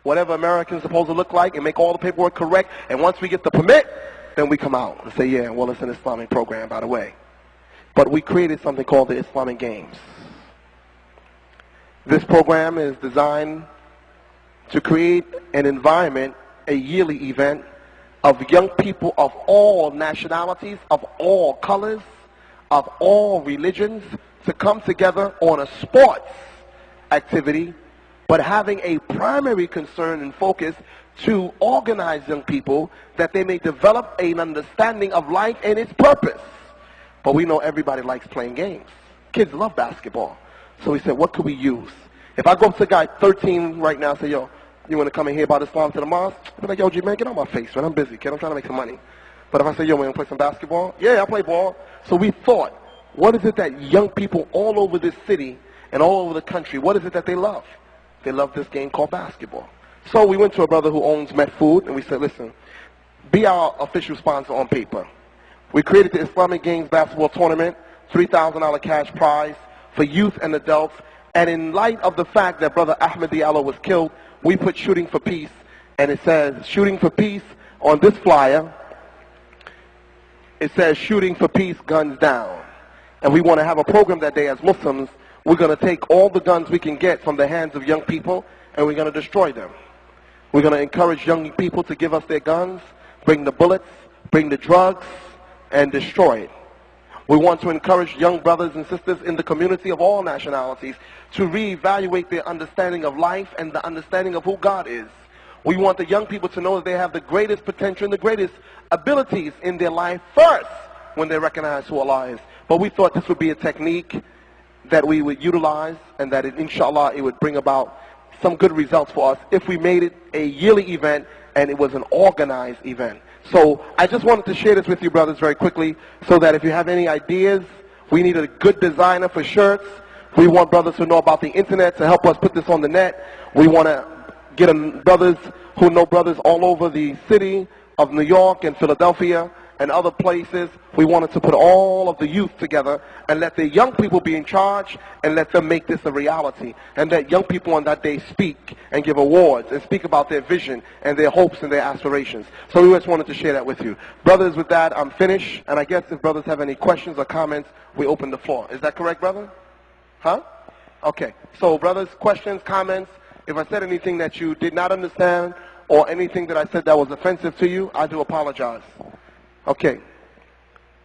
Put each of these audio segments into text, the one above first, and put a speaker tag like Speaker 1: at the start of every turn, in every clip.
Speaker 1: whatever Americans supposed to look like and make all the paperwork correct. And once we get the permit, then we come out and say, yeah, well, it's an Islamic program, by the way. But we created something called the Islamic Games. This program is designed to create an environment, a yearly event of young people of all nationalities, of all colors, of all religions, to come together on a sports activity, but having a primary concern and focus to organize young people that they may develop an understanding of life and its purpose. But we know everybody likes playing games. Kids love basketball. So we said, what could we use? If I go up to a guy 13 right now and say, yo, you want to come and hear about Islam to the mosque? I'll be like, yo, G, man, get on my face, man. I'm busy, kid. I'm trying to make some money. But if I say, yo, man, play some basketball? Yeah, I play ball. So we thought, what is it that young people all over this city and all over the country, what is it that they love? They love this game called basketball. So we went to a brother who owns Met Food, and we said, listen, be our official sponsor on paper. We created the Islamic Games basketball tournament, $3,000 cash prize for youth and adults. And in light of the fact that Brother Ahmed Diallo was killed, we put shooting for peace. And it says, shooting for peace on this flyer. It says, shooting for peace, guns down. And we want to have a program that day as Muslims. We're going to take all the guns we can get from the hands of young people, and we're going to destroy them. We're going to encourage young people to give us their guns, bring the bullets, bring the drugs, and destroy it. We want to encourage young brothers and sisters in the community of all nationalities to reevaluate their understanding of life and the understanding of who God is. We want the young people to know that they have the greatest potential and the greatest abilities in their life first when they recognize who Allah is. But we thought this would be a technique that we would utilize, and that inshallah it would bring about some good results for us if we made it a yearly event and it was an organized event. So I just wanted to share this with you, brothers, very quickly, so that if you have any ideas, we need a good designer for shirts. We want brothers who know about the internet to help us put this on the net. We want to get brothers who know brothers all over the city of New York and Philadelphia and other places. We wanted to put all of the youth together and let the young people be in charge and let them make this a reality. And let young people on that day speak and give awards and speak about their vision and their hopes and their aspirations. So we just wanted to share that with you. Brothers, with that, I'm finished. And I guess if brothers have any questions or comments, we open the floor. Is that correct, brother? Huh? Okay. So brothers, questions, comments. If I said anything that you did not understand or anything that I said that was offensive to you, I do apologize. Okay.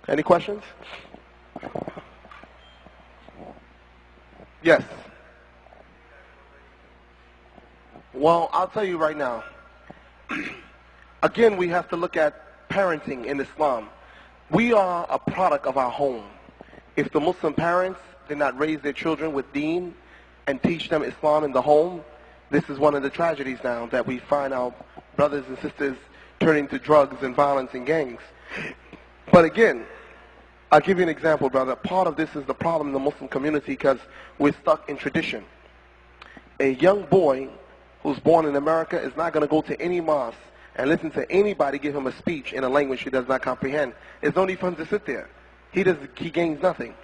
Speaker 1: Any questions? Yes. Well, I'll tell you right now. Again, we have to look at parenting in Islam. We are a product of our home. If the Muslim parents did not raise their children with deen and teach them Islam in the home, this is one of the tragedies now that we find our brothers and sisters turning to drugs and violence and gangs. But again, I'll give you an example, brother. Part of this is the problem in the Muslim community because we're stuck in tradition. A young boy who's born in America is not going to go to any mosque and listen to anybody give him a speech in a language he does not comprehend. There's no need for him to sit there. He gains nothing.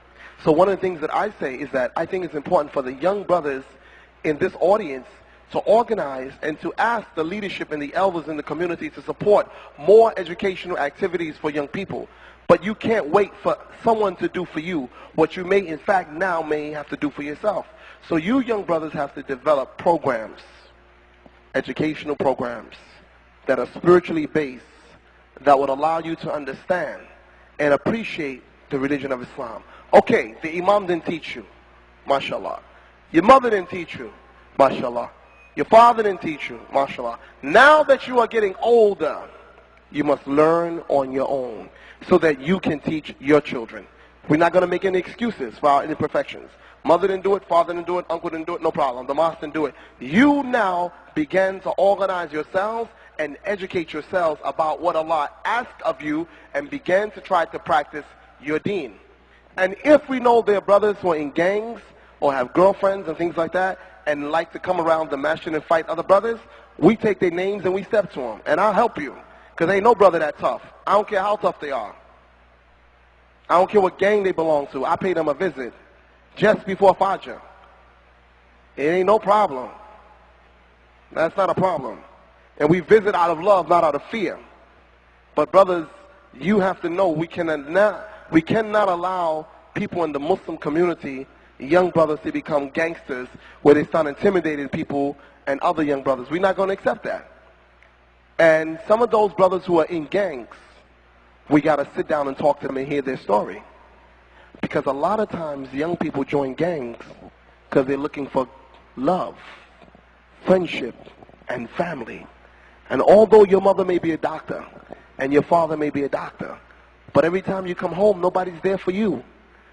Speaker 1: So one of the things that I say is that I think it's important for the young brothers in this audience to organize and to ask the leadership and the elders in the community to support more educational activities for young people. But you can't wait for someone to do for you what you may, in fact, now may have to do for yourself. So you young brothers have to develop programs, educational programs, that are spiritually based, that would allow you to understand and appreciate the religion of Islam. Okay, the imam didn't teach you, mashallah. Your mother didn't teach you, mashallah. Your father didn't teach you, mashallah. Now that you are getting older, you must learn on your own so that you can teach your children. We're not going to make any excuses for our imperfections. Mother didn't do it, father didn't do it, uncle didn't do it, no problem. The mosque didn't do it. You now begin to organize yourselves and educate yourselves about what Allah asked of you and begin to try to practice your deen. And if we know there are brothers who are in gangs or have girlfriends and things like that and like to come around the masjid and fight other brothers, we take their names and we step to them. And I'll help you. Because ain't no brother that tough. I don't care how tough they are. I don't care what gang they belong to. I pay them a visit just before Fajr. It ain't no problem. That's not a problem. And we visit out of love, not out of fear. But brothers, you have to know we cannot allow people in the Muslim community, young brothers, to become gangsters where they start intimidating people and other young brothers. We're not going to accept that. And some of those brothers who are in gangs, we got to sit down and talk to them and hear their story. Because a lot of times young people join gangs because they're looking for love, friendship, and family. And although your mother may be a doctor and your father may be a doctor, but every time you come home, nobody's there for you.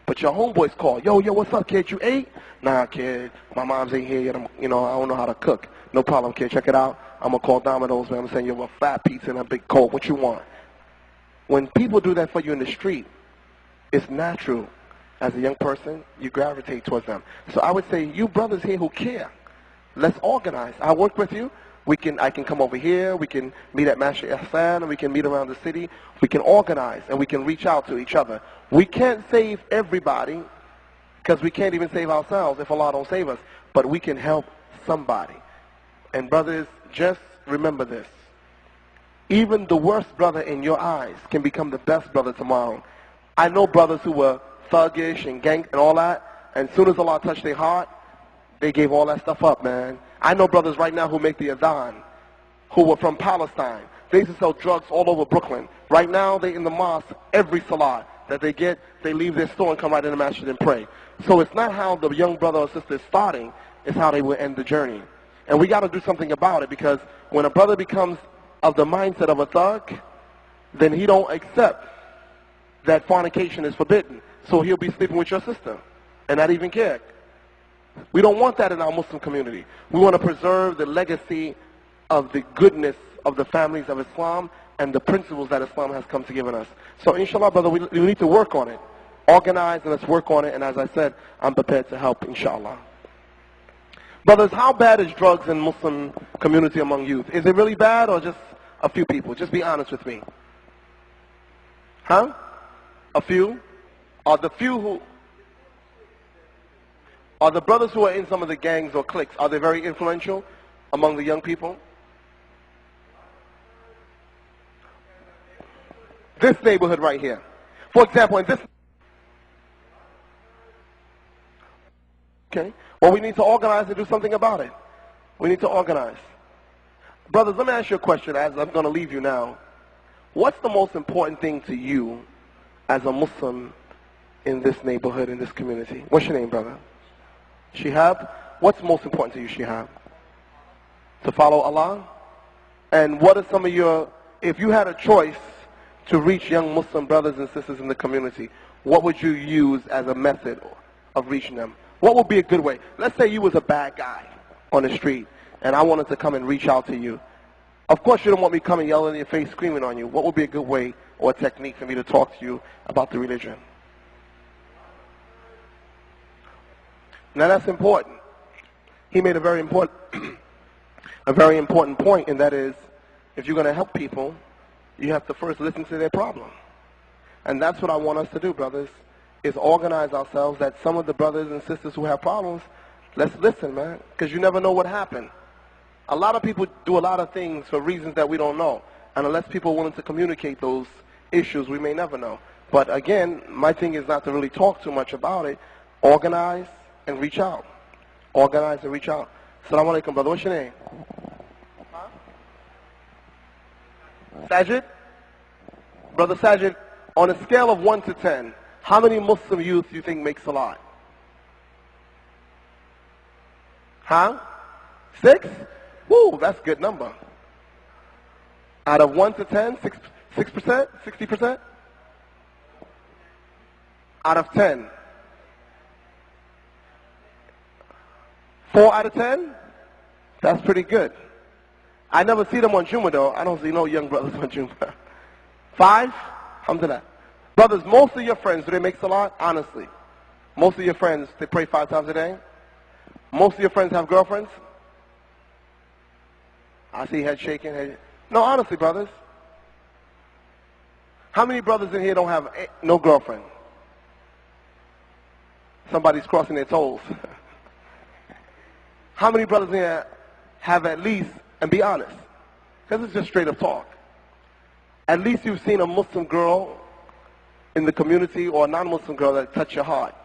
Speaker 1: But your homeboys call, yo, what's up, kid? You ate? Nah, kid, my mom's ain't here yet. I don't know how to cook. No problem, kid. Check it out. I'm going to call Domino's, man. I'm saying you have a fat pizza and a big Coke. What you want? When people do that for you in the street, it's natural. As a young person, you gravitate towards them. So I would say, you brothers here who care, let's organize. I'll work with you. I can come over here. We can meet at Masjid and we can meet around the city. We can organize and we can reach out to each other. We can't save everybody because we can't even save ourselves if Allah don't save us. But we can help somebody. And brothers, just remember this. Even the worst brother in your eyes can become the best brother tomorrow. I know brothers who were thuggish and gang and all that, and as soon as Allah touched their heart, they gave all that stuff up, man. I know brothers right now who make the adhan, who were from Palestine. They used to sell drugs all over Brooklyn. Right now, they in the mosque, every salah that they get, they leave their store and come right in the masjid and pray. So it's not how the young brother or sister is starting, it's how they will end the journey. And we got to do something about it, because when a brother becomes of the mindset of a thug, then he don't accept that fornication is forbidden. So he'll be sleeping with your sister and not even care. We don't want that in our Muslim community. We want to preserve the legacy of the goodness of the families of Islam and the principles that Islam has come to give us. So inshallah, brother, we need to work on it. Organize and let's work on it. And as I said, I'm prepared to help, inshallah. Brothers, how bad is drugs in Muslim community among youth? Is it really bad or just a few people? Just be honest with me. Huh? A few? Are the brothers who are in some of the gangs or cliques, are they very influential among the young people? This neighborhood right here. For example, in this... Okay. Well, we need to organize and do something about it. We need to organize. Brothers, let me ask you a question as I'm going to leave you now. What's the most important thing to you as a Muslim in this neighborhood, in this community? What's your name, brother? Shihab? What's most important to you, Shihab? To follow Allah? And what are some of your... If you had a choice to reach young Muslim brothers and sisters in the community, what would you use as a method of reaching them? What would be a good way? Let's say you was a bad guy on the street, and I wanted to come and reach out to you. Of course, you don't want me coming yelling in your face, screaming on you. What would be a good way or a technique for me to talk to you about the religion? Now that's important. He made a very important point, and that is, if you're going to help people, you have to first listen to their problem. And that's what I want us to do, brothers, is organize ourselves that some of the brothers and sisters who have problems, let's listen, man, because you never know what happened. A lot of people do a lot of things for reasons that we don't know. And unless people are willing to communicate those issues, we may never know. But again, my thing is not to really talk too much about it. Organize and reach out. Organize and reach out. Assalamu alaikum, brother. What's your name? Huh? Sajid? Brother Sajid, on a scale of 1 to 10, how many Muslim youth do you think make salat? Huh? 6? Woo, that's a good number. Out of 1 to 10, 6%? 60%? Out of 10. 4 out of 10? That's pretty good. I never see them on Jumu'ah though. I don't see no young brothers on Jumu'ah. 5? Alhamdulillah. Brothers, most of your friends, do they make salat? Honestly. Most of your friends, they pray 5 times a day? Most of your friends have girlfriends? I see head shaking. Head... No, honestly, brothers. How many brothers in here don't have no girlfriend? Somebody's crossing their toes. How many brothers in here have at least, and be honest, because it's just straight up talk, at least you've seen a Muslim girl in the community or a non-Muslim girl that touched your heart.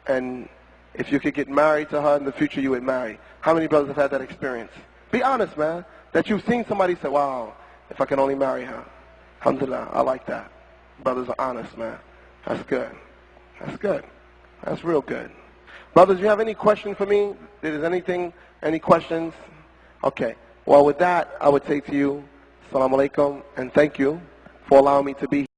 Speaker 1: And if you could get married to her in the future, you would marry. How many brothers have had that experience? Be honest, man. That you've seen somebody say, wow, if I can only marry her. Alhamdulillah, I like that. Brothers are honest, man. That's good. That's good. That's real good. Brothers, you have any question for me? Is anything, any questions? Okay. Well, with that, I would say to you, Assalamu alaikum, and thank you for allowing me to be here.